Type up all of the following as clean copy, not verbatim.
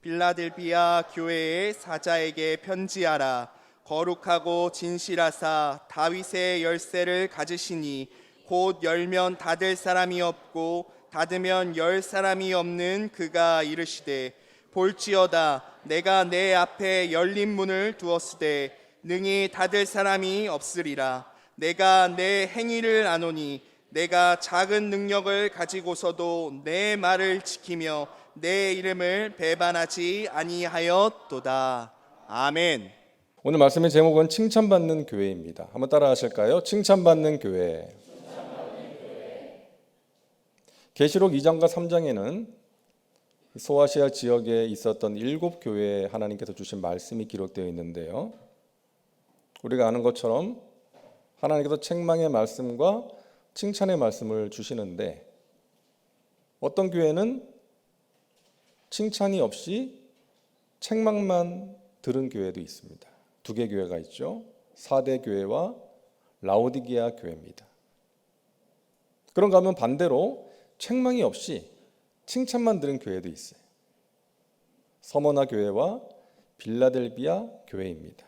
빌라델비아 교회의 사자에게 편지하라. 거룩하고 진실하사 다윗의 열쇠를 가지시니 곧 열면 닫을 사람이 없고 닫으면 열 사람이 없는 그가 이르시되 볼지어다 내가 내 앞에 열린 문을 두었으되 능히 닫을 사람이 없으리라. 내가 내 행위를 아노니 내가 작은 능력을 가지고서도 내 말을 지키며 내 이름을 배반하지 아니하였도다. 아멘. 오늘 말씀의 제목은 칭찬받는 교회입니다. 한번 따라 하실까요? 칭찬받는 교회. 계시록 2장과 3장에는 소아시아 지역에 있었던 7교회에 하나님께서 주신 말씀이 기록되어 있는데요. 우리가 아는 것처럼 하나님께서 책망의 말씀과 칭찬의 말씀을 주시는데 어떤 교회는 칭찬이 없이 책망만 들은 교회도 있습니다. 2개 교회가 있죠. 사대 교회와 라오디게아 교회입니다. 그런가 하면 반대로 책망이 없이 칭찬만 들은 교회도 있어요. 서머나 교회와 빌라델비아 교회입니다.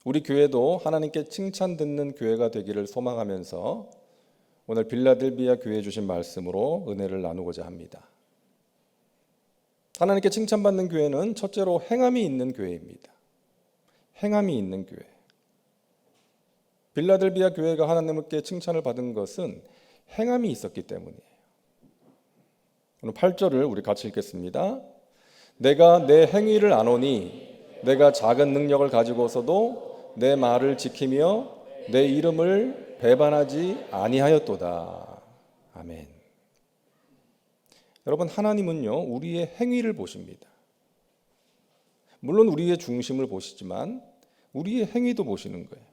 우리 교회도 하나님께 칭찬 듣는 교회가 되기를 소망하면서 오늘 빌라델비아 교회에 주신 말씀으로 은혜를 나누고자 합니다. 하나님께 칭찬받는 교회는 첫째로 행함이 있는 교회입니다. 행함이 있는 교회. 빌라델비아 교회가 하나님께 칭찬을 받은 것은 행함이 있었기 때문이에요. 오늘 8절을 우리 같이 읽겠습니다. 내가 내 행위를 아노니 내가 작은 능력을 가지고서도 내 말을 지키며 내 이름을 배반하지 아니하였도다. 아멘. 여러분, 하나님은요 우리의 행위를 보십니다. 물론 우리의 중심을 보시지만 우리의 행위도 보시는 거예요.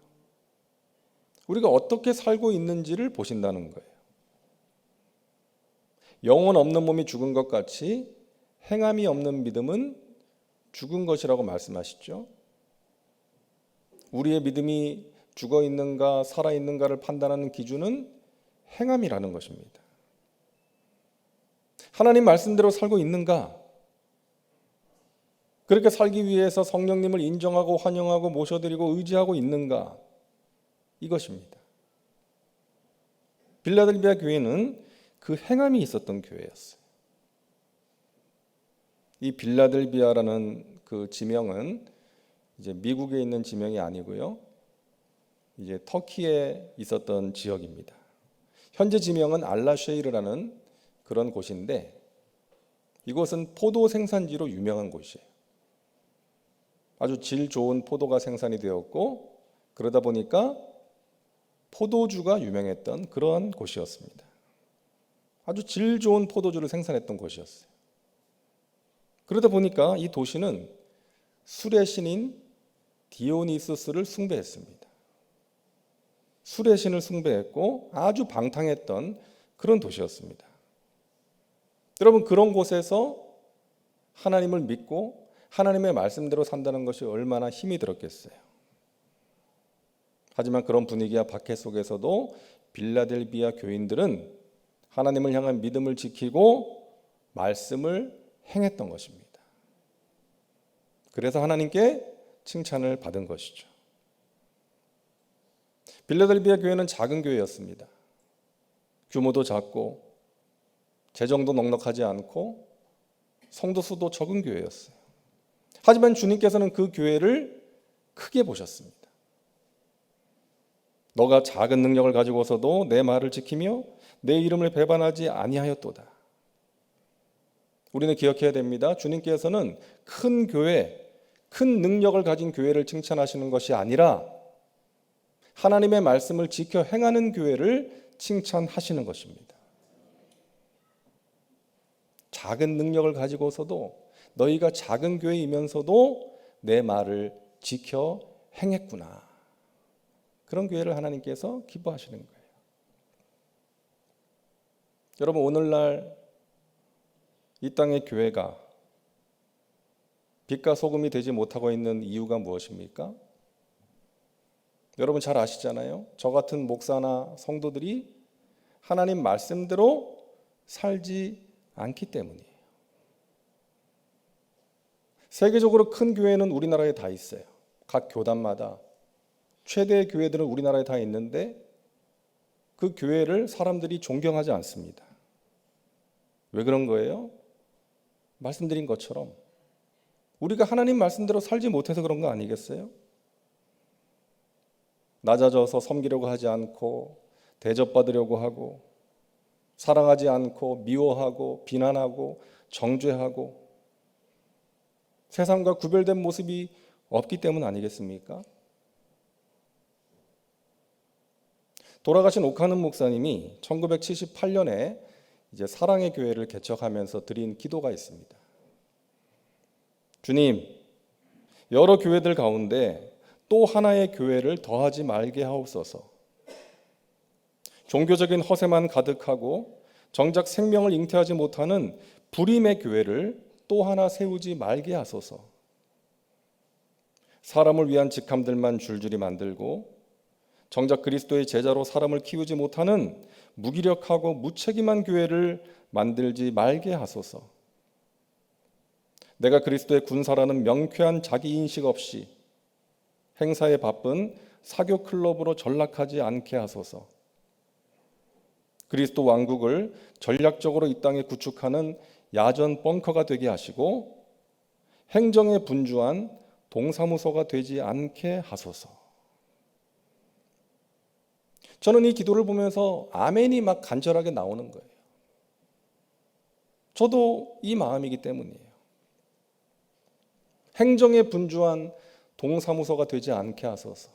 우리가 어떻게 살고 있는지를 보신다는 거예요. 영혼 없는 몸이 죽은 것 같이 행함이 없는 믿음은 죽은 것이라고 말씀하시죠. 우리의 믿음이 죽어 있는가 살아 있는가를 판단하는 기준은 행함이라는 것입니다. 하나님 말씀대로 살고 있는가? 그렇게 살기 위해서 성령님을 인정하고 환영하고 모셔드리고 의지하고 있는가? 이것입니다. 빌라델비아 교회는 그 행함이 있었던 교회였어요. 이 빌라델비아라는 그 지명은 이제 미국에 있는 지명이 아니고요. 이제 터키에 있었던 지역입니다. 현재 지명은 알라쉐이르라는 그런 곳인데 이곳은 포도 생산지로 유명한 곳이에요. 아주 질 좋은 포도가 생산이 되었고 그러다 보니까 포도주가 유명했던 그러한 곳이었습니다. 아주 질 좋은 포도주를 생산했던 곳이었어요. 그러다 보니까 이 도시는 술의 신인 디오니소스를 숭배했습니다. 술의 신을 숭배했고 아주 방탕했던 그런 도시였습니다. 여러분, 그런 곳에서 하나님을 믿고 하나님의 말씀대로 산다는 것이 얼마나 힘이 들었겠어요. 하지만 그런 분위기와 박해 속에서도 빌라델비아 교인들은 하나님을 향한 믿음을 지키고 말씀을 행했던 것입니다. 그래서 하나님께 칭찬을 받은 것이죠. 빌라델비아 교회는 작은 교회였습니다. 규모도 작고 재정도 넉넉하지 않고 성도 수도 적은 교회였어요. 하지만 주님께서는 그 교회를 크게 보셨습니다. 너가 작은 능력을 가지고서도 내 말을 지키며 내 이름을 배반하지 아니하였도다. 우리는 기억해야 됩니다. 주님께서는 큰 교회, 큰 능력을 가진 교회를 칭찬하시는 것이 아니라 하나님의 말씀을 지켜 행하는 교회를 칭찬하시는 것입니다. 작은 능력을 가지고서도 너희가 작은 교회이면서도 내 말을 지켜 행했구나. 그런 교회를 하나님께서 기뻐하시는 거예요. 여러분, 오늘날 이 땅의 교회가 빛과 소금이 되지 못하고 있는 이유가 무엇입니까? 여러분 잘 아시잖아요. 저 같은 목사나 성도들이 하나님 말씀대로 살지 않기 때문이에요. 세계적으로 큰 교회는 우리나라에 다 있어요. 각 교단마다 최대의 교회들은 우리나라에 다 있는데 그 교회를 사람들이 존경하지 않습니다. 왜 그런 거예요? 말씀드린 것처럼 우리가 하나님 말씀대로 살지 못해서 그런 거 아니겠어요? 낮아져서 섬기려고 하지 않고 대접받으려고 하고 사랑하지 않고 미워하고 비난하고 정죄하고 세상과 구별된 모습이 없기 때문 아니겠습니까? 돌아가신 오카는 목사님이 1978년에 이제 사랑의 교회를 개척하면서 드린 기도가 있습니다. 주님, 여러 교회들 가운데 또 하나의 교회를 더하지 말게 하옵소서. 종교적인 허세만 가득하고 정작 생명을 잉태하지 못하는 불임의 교회를 또 하나 세우지 말게 하소서. 사람을 위한 직함들만 줄줄이 만들고 정작 그리스도의 제자로 사람을 키우지 못하는 무기력하고 무책임한 교회를 만들지 말게 하소서. 내가 그리스도의 군사라는 명쾌한 자기인식 없이 행사에 바쁜 사교 클럽으로 전락하지 않게 하소서. 그리스도 왕국을 전략적으로 이 땅에 구축하는 야전 벙커가 되게 하시고 행정에 분주한 동사무소가 되지 않게 하소서. 저는 이 기도를 보면서 아멘이 막 간절하게 나오는 거예요. 저도 이 마음이기 때문이에요. 행정에 분주한 동사무소가 되지 않게 하소서.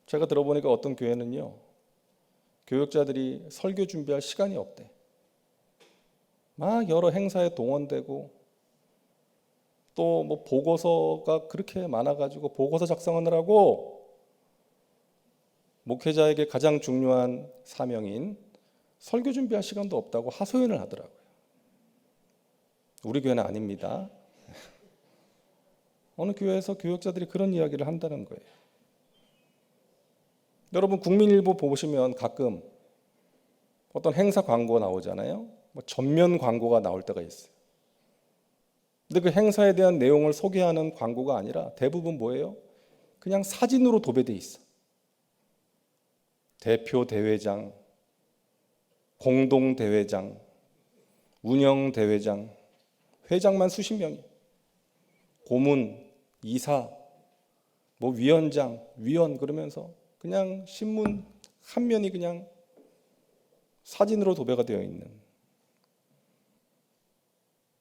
제가 들어보니까 어떤 교회는요, 교역자들이 설교 준비할 시간이 없대. 막 여러 행사에 동원되고 또 뭐 보고서가 그렇게 많아가지고 보고서 작성하느라고 목회자에게 가장 중요한 사명인 설교 준비할 시간도 없다고 하소연을 하더라고요. 우리 교회는 아닙니다. 어느 교회에서 교역자들이 그런 이야기를 한다는 거예요. 여러분 국민일보 보시면 가끔 어떤 행사 광고 나오잖아요. 뭐 전면 광고가 나올 때가 있어요. 근데 그 행사에 대한 내용을 소개하는 광고가 아니라 대부분 뭐예요? 그냥 사진으로 도배돼 있어. 대표 대회장, 공동 대회장, 운영 대회장, 회장만 수십 명이, 고문, 이사, 뭐 위원장, 위원 그러면서 그냥 신문 한 면이 그냥 사진으로 도배가 되어 있는,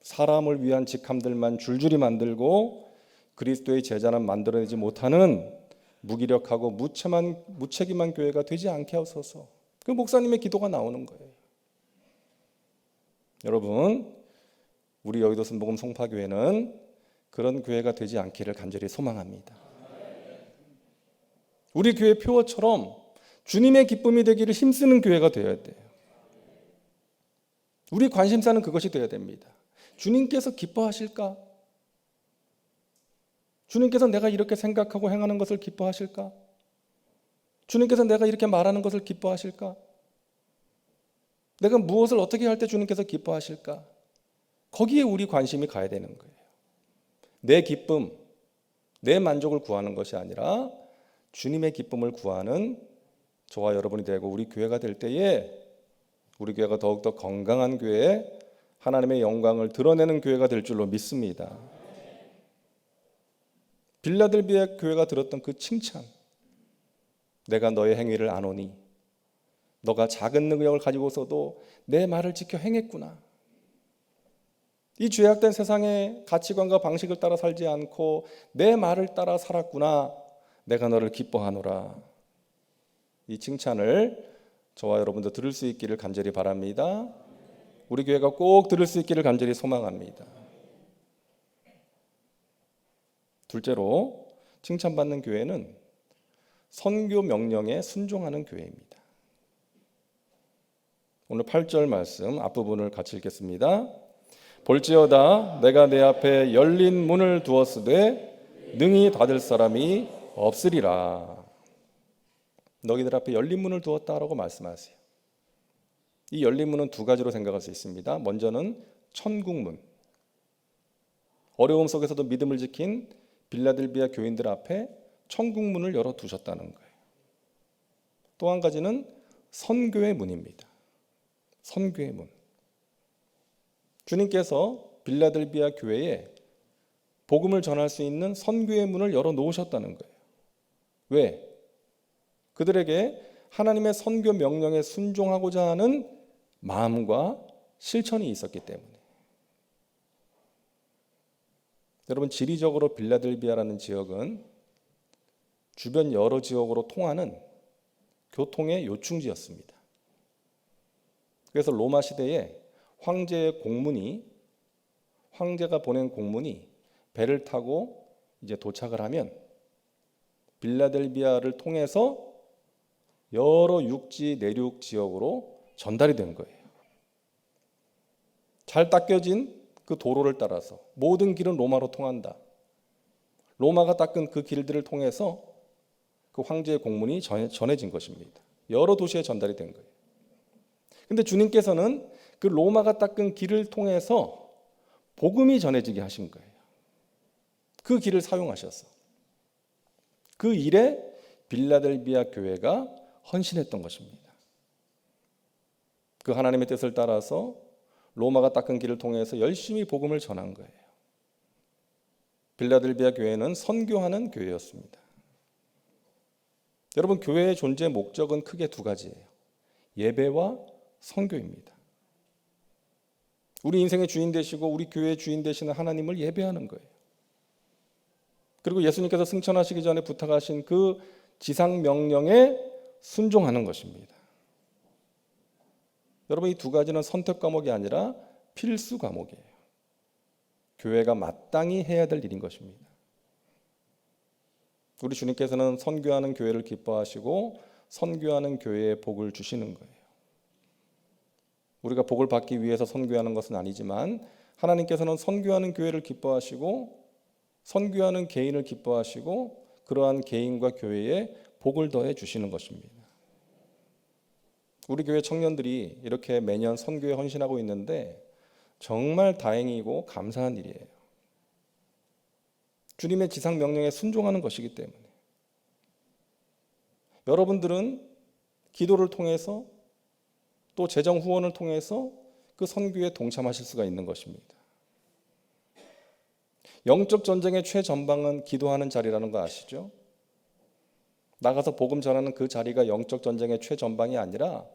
사람을 위한 직함들만 줄줄이 만들고 그리스도의 제자는 만들어내지 못하는 무기력하고 무책임한 교회가 되지 않게 하소서. 그 목사님의 기도가 나오는 거예요. 여러분, 우리 여의도 순복음 송파교회는 그런 교회가 되지 않기를 간절히 소망합니다. 우리 교회 표어처럼 주님의 기쁨이 되기를 힘쓰는 교회가 되어야 돼요. 우리 관심사는 그것이 되어야 됩니다. 주님께서 기뻐하실까? 주님께서 내가 이렇게 생각하고 행하는 것을 기뻐하실까? 주님께서 내가 이렇게 말하는 것을 기뻐하실까? 내가 무엇을 어떻게 할 때 주님께서 기뻐하실까? 거기에 우리 관심이 가야 되는 거예요. 내 기쁨, 내 만족을 구하는 것이 아니라 주님의 기쁨을 구하는 저와 여러분이 되고 우리 교회가 될 때에 우리 교회가 더욱더 건강한 교회, 하나님의 영광을 드러내는 교회가 될 줄로 믿습니다. 빌라델비아 교회가 들었던 그 칭찬, 내가 너의 행위를 아노니 너가 작은 능력을 가지고서도 내 말을 지켜 행했구나. 이 죄악된 세상의 가치관과 방식을 따라 살지 않고 내 말을 따라 살았구나. 내가 너를 기뻐하노라. 이 칭찬을 저와 여러분도 들을 수 있기를 간절히 바랍니다. 우리 교회가 꼭 들을 수 있기를 간절히 소망합니다. 둘째로 칭찬받는 교회는 선교 명령에 순종하는 교회입니다. 오늘 8절 말씀 앞부분을 같이 읽겠습니다. 볼지어다 내가 내 앞에 열린 문을 두었으되 능히 닫을 사람이 없으리라. 너희들 앞에 열린 문을 두었다라고 말씀하세요. 이 열린 문은 두 가지로 생각할 수 있습니다. 먼저는 천국문. 어려움 속에서도 믿음을 지킨 빌라델비아 교인들 앞에 천국문을 열어두셨다는 거예요. 또 한 가지는 선교의 문입니다. 선교의 문. 주님께서 빌라델비아 교회에 복음을 전할 수 있는 선교의 문을 열어놓으셨다는 거예요. 왜? 그들에게 하나님의 선교 명령에 순종하고자 하는 마음과 실천이 있었기 때문에. 여러분, 지리적으로 빌라델비아라는 지역은 주변 여러 지역으로 통하는 교통의 요충지였습니다. 그래서 로마 시대에 황제가 보낸 공문이 배를 타고 이제 도착을 하면 빌라델비아를 통해서 여러 육지 내륙 지역으로 전달이 된 거예요. 잘 닦여진 그 도로를 따라서 모든 길은 로마로 통한다. 로마가 닦은 그 길들을 통해서 그 황제의 공문이 전해진 것입니다. 여러 도시에 전달이 된 거예요. 근데 주님께서는 그 로마가 닦은 길을 통해서 복음이 전해지게 하신 거예요. 그 길을 사용하셔서. 그 일에 빌라델비아 교회가 헌신했던 것입니다. 그 하나님의 뜻을 따라서 로마가 닦은 길을 통해서 열심히 복음을 전한 거예요. 빌라델비아 교회는 선교하는 교회였습니다. 여러분, 교회의 존재 목적은 크게 두 가지예요. 예배와 선교입니다. 우리 인생의 주인 되시고 우리 교회의 주인 되시는 하나님을 예배하는 거예요. 그리고 예수님께서 승천하시기 전에 부탁하신 그 지상 명령에 순종하는 것입니다. 여러분, 이 두 가지는 선택 과목이 아니라 필수 과목이에요. 교회가 마땅히 해야 될 일인 것입니다. 우리 주님께서는 선교하는 교회를 기뻐하시고 선교하는 교회에 복을 주시는 거예요. 우리가 복을 받기 위해서 선교하는 것은 아니지만 하나님께서는 선교하는 교회를 기뻐하시고 선교하는 개인을 기뻐하시고 그러한 개인과 교회에 복을 더해 주시는 것입니다. 우리 교회 청년들이 이렇게 매년 선교에 헌신하고 있는데 정말 다행이고 감사한 일이에요. 주님의 지상 명령에 순종하는 것이기 때문에. 여러분들은 기도를 통해서 또 재정 후원을 통해서 그 선교에 동참하실 수가 있는 것입니다. 영적 전쟁의 최전방은 기도하는 자리라는 거 아시죠? 나가서 복음 전하는 그 자리가 영적 전쟁의 최전방이 아니라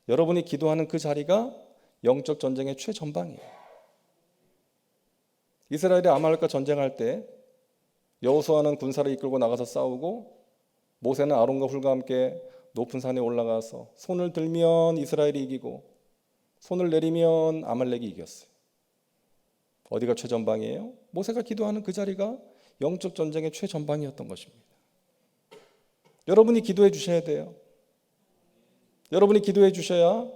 여러분이 기도하는 그 자리가 영적 전쟁의 최전방이에요. 이스라엘이 아말렉과 전쟁할 때 여호수아는 군사를 이끌고 나가서 싸우고 모세는 아론과 훌과 함께 높은 산에 올라가서 손을 들면 이스라엘이 이기고 손을 내리면 아말렉이 이겼어요. 어디가 최전방이에요? 모세가 기도하는 그 자리가 영적 전쟁의 최전방이었던 것입니다. 여러분이 기도해 주셔야 돼요. 여러분이 기도해 주셔야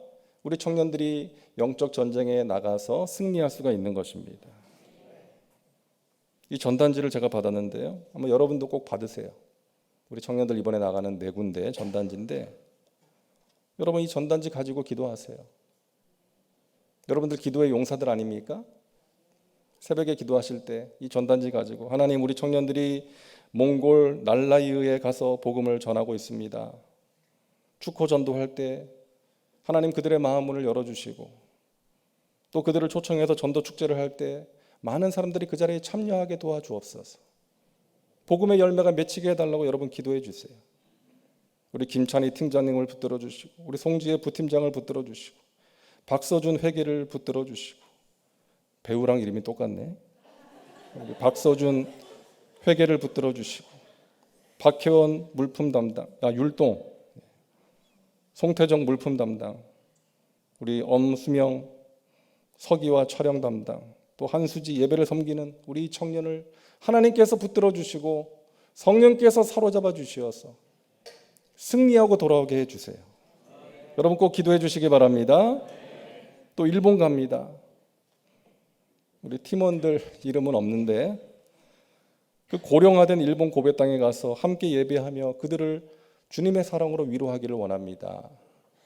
우리 청년들이 영적 전쟁에 나가서 승리할 수가 있는 것입니다. 이 전단지를 제가 받았는데요. 한번 여러분도 꼭 받으세요. 우리 청년들 이번에 나가는 4군데 전단지인데 여러분 이 전단지 가지고 기도하세요. 여러분들 기도의 용사들 아닙니까? 새벽에 기도하실 때 이 전단지 가지고 하나님, 우리 청년들이 몽골 날라이에 가서 복음을 전하고 있습니다. 축호 전도할 때 하나님 그들의 마음문을 열어주시고 또 그들을 초청해서 전도 축제를 할 때 많은 사람들이 그 자리에 참여하게 도와주옵소서. 복음의 열매가 맺히게 해달라고 여러분 기도해 주세요. 우리 김찬희 팀장님을 붙들어 주시고 우리 송지혜 부팀장을 붙들어 주시고 박서준 회계를 붙들어 주시고 배우랑 이름이 똑같네. 우리 박서준 회계를 붙들어 주시고 박혜원 물품 담당, 율동, 송태정 물품 담당, 우리 엄수명 서기와 촬영 담당, 또 한수지 예배를 섬기는 우리 청년을 하나님께서 붙들어 주시고 성령께서 사로잡아 주시어서 승리하고 돌아오게 해주세요. 여러분 꼭 기도해 주시기 바랍니다. 또 일본 갑니다. 우리 팀원들 이름은 없는데 그 고령화된 일본 고베 땅에 가서 함께 예배하며 그들을 주님의 사랑으로 위로하기를 원합니다.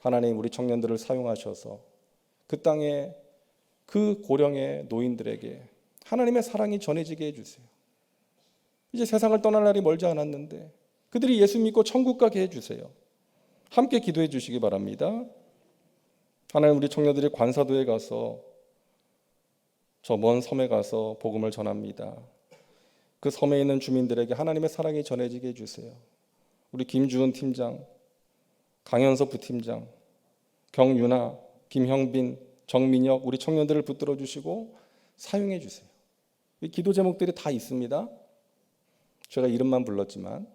하나님, 우리 청년들을 사용하셔서 그 땅에 그 고령의 노인들에게 하나님의 사랑이 전해지게 해주세요. 이제 세상을 떠날 날이 멀지 않았는데 그들이 예수 믿고 천국 가게 해주세요. 함께 기도해 주시기 바랍니다. 하나님, 우리 청년들이 관사도에 가서 저 먼 섬에 가서 복음을 전합니다. 그 섬에 있는 주민들에게 하나님의 사랑이 전해지게 해주세요. 우리 김주은 팀장, 강현석 부팀장, 경윤아, 김형빈, 정민혁, 우리 청년들을 붙들어 주시고 사용해 주세요. 이 기도 제목들이 다 있습니다. 제가 이름만 불렀지만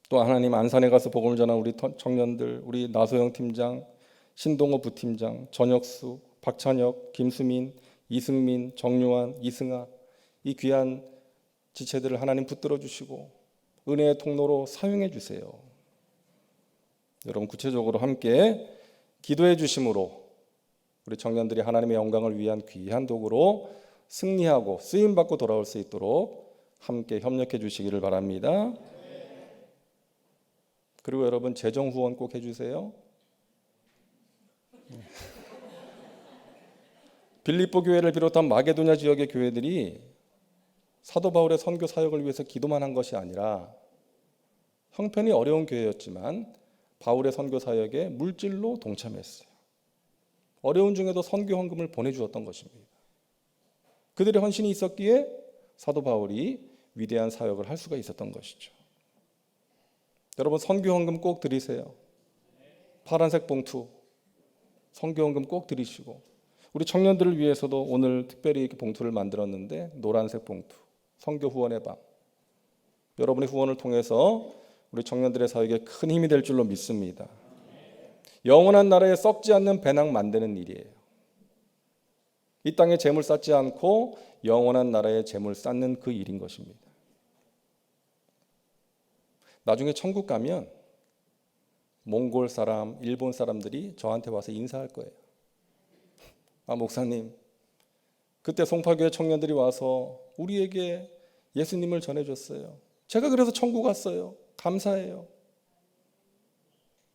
또 하나님, 안산에 가서 복음을 전한 우리 청년들, 우리 나소영 팀장, 신동호 부팀장, 전혁수, 박찬혁, 김수민, 이승민, 정요한, 이승아, 이 귀한 지체들을 하나님 붙들어 주시고 은혜의 통로로 사용해 주세요. 여러분, 구체적으로 함께 기도해 주심으로 우리 청년들이 하나님의 영광을 위한 귀한 도구로 승리하고 쓰임받고 돌아올 수 있도록 함께 협력해 주시기를 바랍니다. 그리고 여러분, 재정 후원 꼭 해주세요. 빌립보 교회를 비롯한 마게도냐 지역의 교회들이 사도 바울의 선교 사역을 위해서 기도만 한 것이 아니라 형편이 어려운 교회였지만 바울의 선교 사역에 물질로 동참했어요. 어려운 중에도 선교 헌금을 보내주었던 것입니다. 그들의 헌신이 있었기에 사도 바울이 위대한 사역을 할 수가 있었던 것이죠. 여러분, 선교 헌금 꼭 드리세요. 파란색 봉투 선교 헌금 꼭 드리시고, 우리 청년들을 위해서도 오늘 특별히 이렇게 봉투를 만들었는데 노란색 봉투, 선교 후원의 밤, 여러분의 후원을 통해서 우리 청년들의 사역에 큰 힘이 될 줄로 믿습니다. 영원한 나라에 썩지 않는 배낭 만드는 일이에요. 이 땅에 재물 쌓지 않고 영원한 나라에 재물 쌓는 그 일인 것입니다. 나중에 천국 가면 몽골 사람, 일본 사람들이 저한테 와서 인사할 거예요. 아, 목사님, 그때 송파교회 청년들이 와서 우리에게 예수님을 전해줬어요. 제가 그래서 천국 갔어요. 감사해요.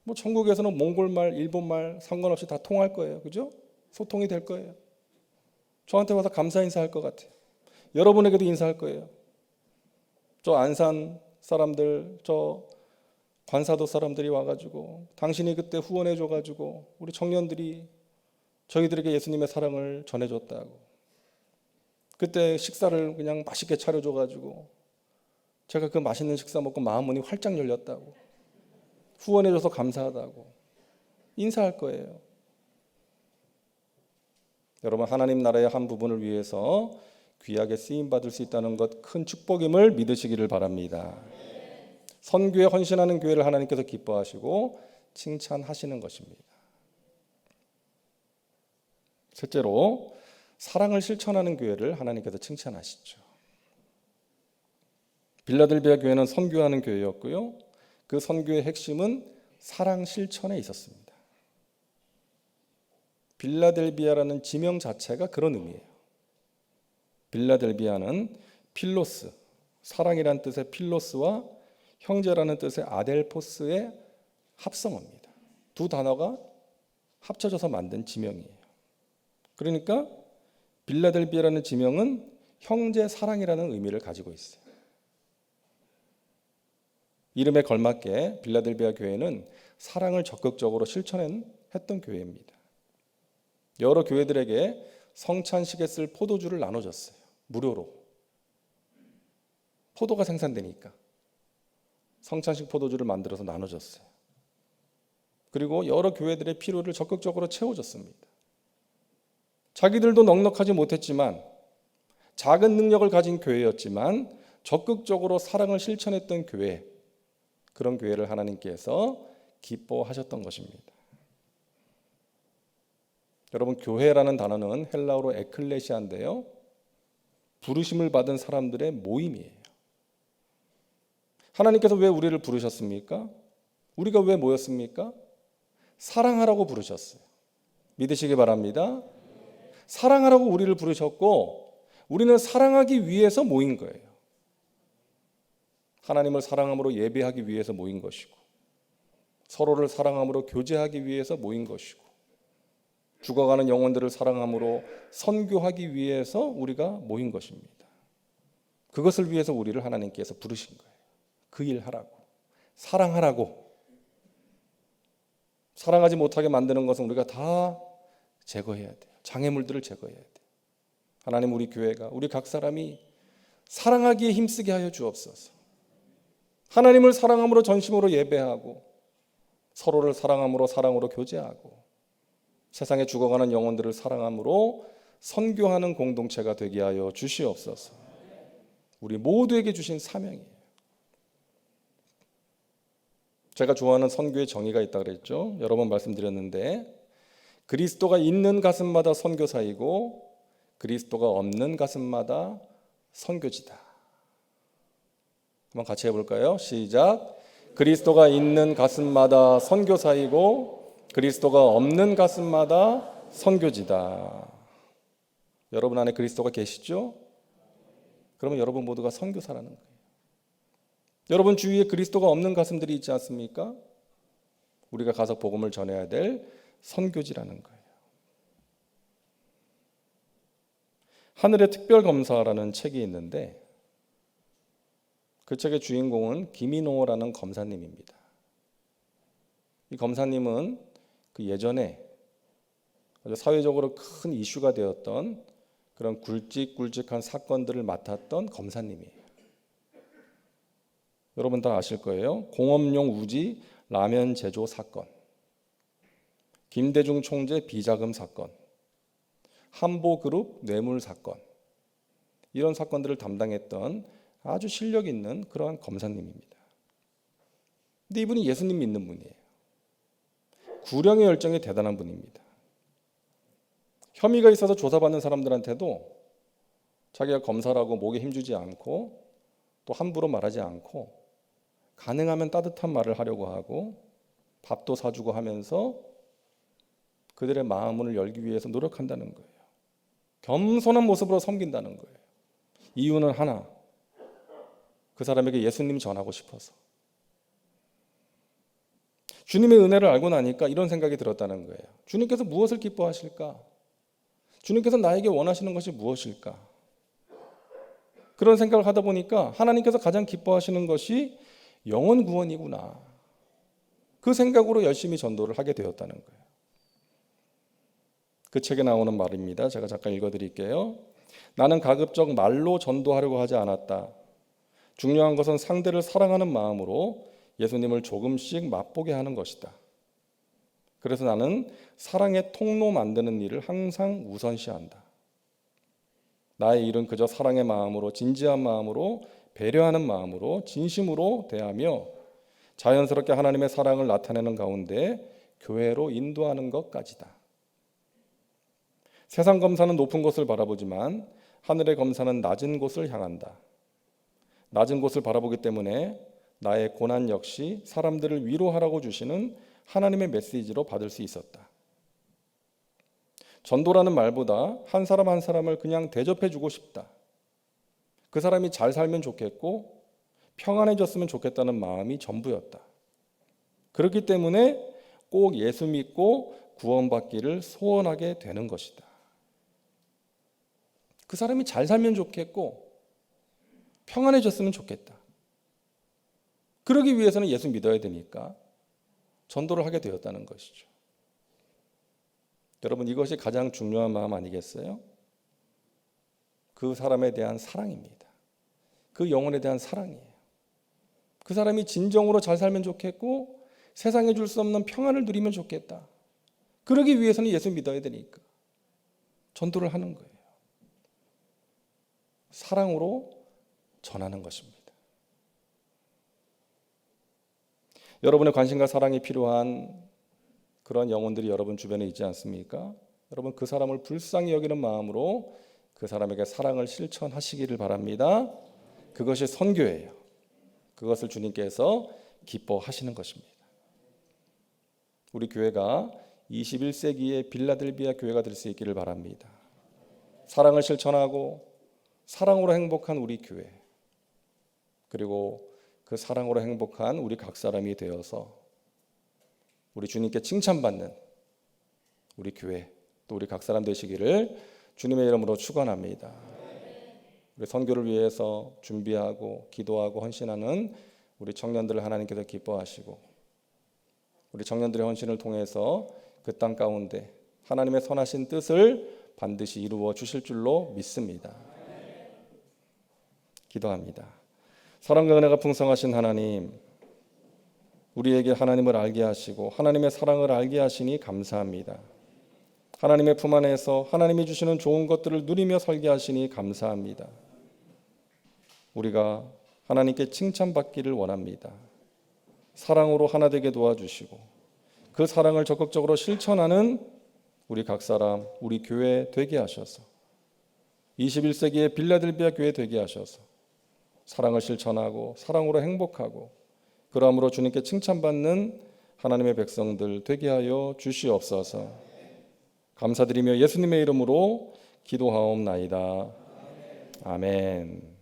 뭐 천국에서는 몽골말, 일본말 상관없이 다 통할 거예요. 그죠? 소통이 될 거예요. 저한테 와서 감사 인사할 것 같아요. 여러분에게도 인사할 거예요. 저 안산 사람들, 저 관사도 사람들이 와가지고 당신이 그때 후원해줘가지고 우리 청년들이 저희들에게 예수님의 사랑을 전해줬다고, 그때 식사를 그냥 맛있게 차려줘가지고 제가 그 맛있는 식사 먹고 마음 문이 활짝 열렸다고, 후원해줘서 감사하다고 인사할 거예요. 여러분, 하나님 나라의 한 부분을 위해서 귀하게 쓰임받을 수 있다는 것 큰 축복임을 믿으시기를 바랍니다. 선교에 헌신하는 교회를 하나님께서 기뻐하시고 칭찬하시는 것입니다. 셋째로, 사랑을 실천하는 교회를 하나님께서 칭찬하시죠. 빌라델비아 교회는 선교하는 교회였고요. 그 선교의 핵심은 사랑 실천에 있었습니다. 빌라델비아라는 지명 자체가 그런 의미예요. 빌라델비아는 필로스, 사랑이라는 뜻의 필로스와 형제라는 뜻의 아델포스의 합성어입니다. 두 단어가 합쳐져서 만든 지명이에요. 그러니까 빌라델비아라는 지명은 형제 사랑이라는 의미를 가지고 있어요. 이름에 걸맞게 빌라델비아 교회는 사랑을 적극적으로 실천했던 교회입니다. 여러 교회들에게 성찬식에 쓸 포도주를 나눠줬어요. 무료로. 포도가 생산되니까 성찬식 포도주를 만들어서 나눠줬어요. 그리고 여러 교회들의 필요를 적극적으로 채워줬습니다. 자기들도 넉넉하지 못했지만, 작은 능력을 가진 교회였지만 적극적으로 사랑을 실천했던 교회, 그런 교회를 하나님께서 기뻐하셨던 것입니다. 여러분, 교회라는 단어는 헬라어로 에클레시아인데요, 부르심을 받은 사람들의 모임이에요. 하나님께서 왜 우리를 부르셨습니까? 우리가 왜 모였습니까? 사랑하라고 부르셨어요. 믿으시기 바랍니다. 사랑하라고 우리를 부르셨고, 우리는 사랑하기 위해서 모인 거예요. 하나님을 사랑함으로 예배하기 위해서 모인 것이고, 서로를 사랑함으로 교제하기 위해서 모인 것이고, 죽어가는 영혼들을 사랑함으로 선교하기 위해서 우리가 모인 것입니다. 그것을 위해서 우리를 하나님께서 부르신 거예요. 그 일 하라고, 사랑하라고. 사랑하지 못하게 만드는 것은 우리가 다 제거해야 돼요. 장애물들을 제거해야 돼요. 하나님, 우리 교회가, 우리 각 사람이 사랑하기에 힘쓰게 하여 주옵소서. 하나님을 사랑함으로 전심으로 예배하고, 서로를 사랑함으로 사랑으로 교제하고, 세상에 죽어가는 영혼들을 사랑함으로 선교하는 공동체가 되게 하여 주시옵소서. 우리 모두에게 주신 사명이에요. 제가 좋아하는 선교의 정의가 있다고 그랬죠. 여러 번 말씀드렸는데, 그리스도가 있는 가슴마다 선교사이고 그리스도가 없는 가슴마다 선교지다. 한번 같이 해볼까요? 시작. 그리스도가 있는 가슴마다 선교사이고 그리스도가 없는 가슴마다 선교지다. 여러분 안에 그리스도가 계시죠? 그러면 여러분 모두가 선교사라는 거예요. 여러분 주위에 그리스도가 없는 가슴들이 있지 않습니까? 우리가 가서 복음을 전해야 될 선교지라는 거예요. 하늘의 특별검사라는 책이 있는데 그 책의 주인공은 김인호라는 검사님입니다. 이 검사님은 그 예전에 아주 사회적으로 큰 이슈가 되었던 그런 굵직굵직한 사건들을 맡았던 검사님이에요. 여러분 다 아실 거예요. 공업용 우지 라면 제조 사건, 김대중 총재 비자금 사건, 한보그룹 뇌물 사건, 이런 사건들을 담당했던 아주 실력 있는 그러한 검사님입니다. 근데 이분이 예수님 믿는 분이에요. 구령의 열정이 대단한 분입니다. 혐의가 있어서 조사받는 사람들한테도 자기가 검사라고 목에 힘주지 않고 또 함부로 말하지 않고 가능하면 따뜻한 말을 하려고 하고 밥도 사주고 하면서 그들의 마음을 열기 위해서 노력한다는 거예요. 겸손한 모습으로 섬긴다는 거예요. 이유는 하나, 그 사람에게 예수님 전하고 싶어서. 주님의 은혜를 알고 나니까 이런 생각이 들었다는 거예요. 주님께서 무엇을 기뻐하실까? 주님께서 나에게 원하시는 것이 무엇일까? 그런 생각을 하다 보니까 하나님께서 가장 기뻐하시는 것이 영혼 구원이구나. 그 생각으로 열심히 전도를 하게 되었다는 거예요. 그 책에 나오는 말입니다. 제가 잠깐 읽어드릴게요. 나는 가급적 말로 전도하려고 하지 않았다. 중요한 것은 상대를 사랑하는 마음으로 예수님을 조금씩 맛보게 하는 것이다. 그래서 나는 사랑의 통로 만드는 일을 항상 우선시한다. 나의 일은 그저 사랑의 마음으로, 진지한 마음으로, 배려하는 마음으로, 진심으로 대하며 자연스럽게 하나님의 사랑을 나타내는 가운데 교회로 인도하는 것까지다. 세상 검사는 높은 곳을 바라보지만 하늘의 검사는 낮은 곳을 향한다. 낮은 곳을 바라보기 때문에 나의 고난 역시 사람들을 위로하라고 주시는 하나님의 메시지로 받을 수 있었다. 전도라는 말보다 한 사람 한 사람을 그냥 대접해주고 싶다. 그 사람이 잘 살면 좋겠고 평안해졌으면 좋겠다는 마음이 전부였다. 그렇기 때문에 꼭 예수 믿고 구원받기를 소원하게 되는 것이다. 그 사람이 잘 살면 좋겠고 평안해졌으면 좋겠다. 그러기 위해서는 예수 믿어야 되니까 전도를 하게 되었다는 것이죠. 여러분, 이것이 가장 중요한 마음 아니겠어요? 그 사람에 대한 사랑입니다. 그 영혼에 대한 사랑이에요. 그 사람이 진정으로 잘 살면 좋겠고 세상에 줄 수 없는 평안을 누리면 좋겠다. 그러기 위해서는 예수 믿어야 되니까 전도를 하는 거예요. 사랑으로 전하는 것입니다. 여러분의 관심과 사랑이 필요한 그런 영혼들이 여러분 주변에 있지 않습니까? 여러분 그 사람을 불쌍히 여기는 마음으로 그 사람에게 사랑을 실천하시기를 바랍니다. 그것이 선교예요. 그것을 주님께서 기뻐하시는 것입니다. 우리 교회가 21세기의 빌라델비아 교회가 될 수 있기를 바랍니다. 사랑을 실천하고 사랑으로 행복한 우리 교회, 그리고 그 사랑으로 행복한 우리 각 사람이 되어서 우리 주님께 칭찬받는 우리 교회 또 우리 각 사람 되시기를 주님의 이름으로 축원합니다. 우리 선교를 위해서 준비하고 기도하고 헌신하는 우리 청년들을 하나님께서 기뻐하시고 우리 청년들의 헌신을 통해서 그 땅 가운데 하나님의 선하신 뜻을 반드시 이루어 주실 줄로 믿습니다. 기도합니다. 사랑과 은혜가 풍성하신 하나님, 우리에게 하나님을 알게 하시고 하나님의 사랑을 알게 하시니 감사합니다. 하나님의 품 안에서 하나님이 주시는 좋은 것들을 누리며 살게 하시니 감사합니다. 우리가 하나님께 칭찬받기를 원합니다. 사랑으로 하나 되게 도와주시고 그 사랑을 적극적으로 실천하는 우리 각 사람, 우리 교회 되게 하셔서 21세기의 빌라델비아 교회 되게 하셔서 사랑을 실천하고 사랑으로 행복하고 그러함으로 주님께 칭찬받는 하나님의 백성들 되게 하여 주시옵소서. 감사드리며 예수님의 이름으로 기도하옵나이다. 아멘.